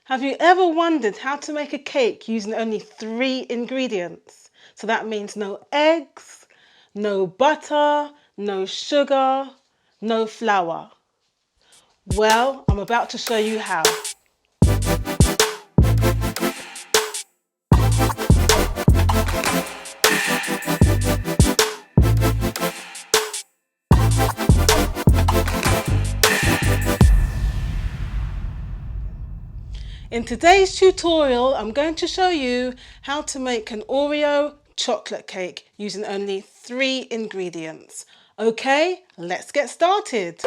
Have you ever wondered how to make a cake using only 3 ingredients? So that means no eggs, no butter, no sugar, no flour. Well, I'm about to show you how. In today's tutorial, I'm going to show you how to make an Oreo chocolate cake using only 3 ingredients. Okay, let's get started.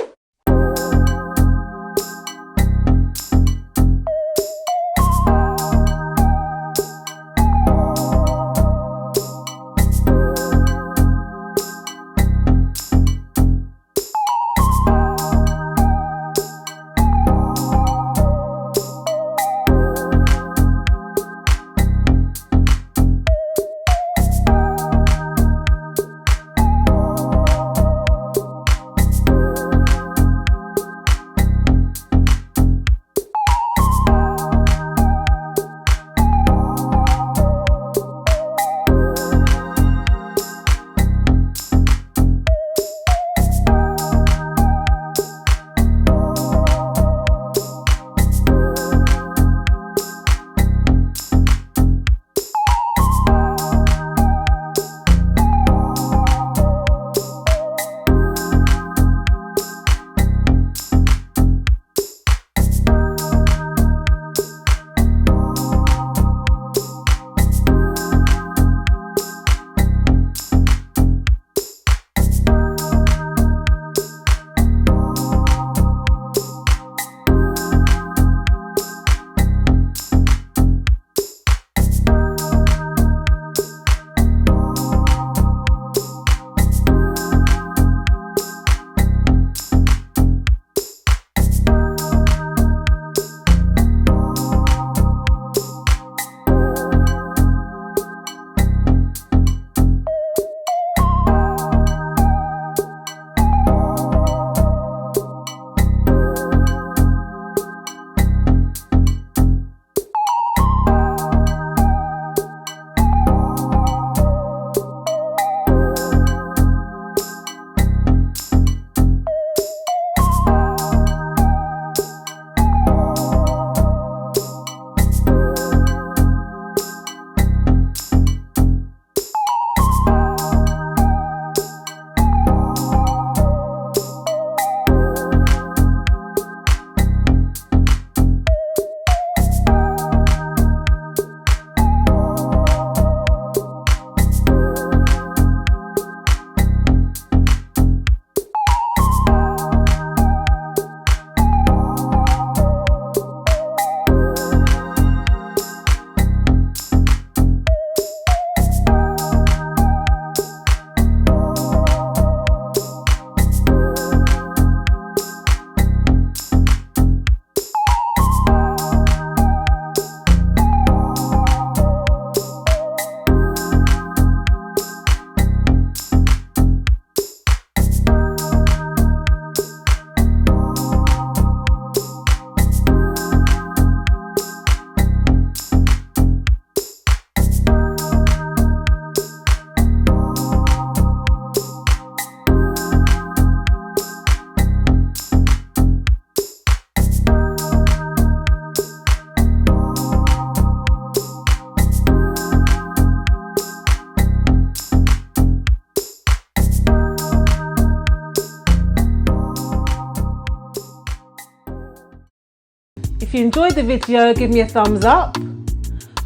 If you enjoyed the video, give me a thumbs up.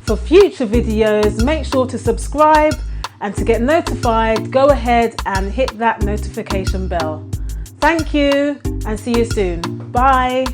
For future videos, make sure to subscribe, and to get notified, go ahead and hit that notification bell. Thank you and see you soon. Bye.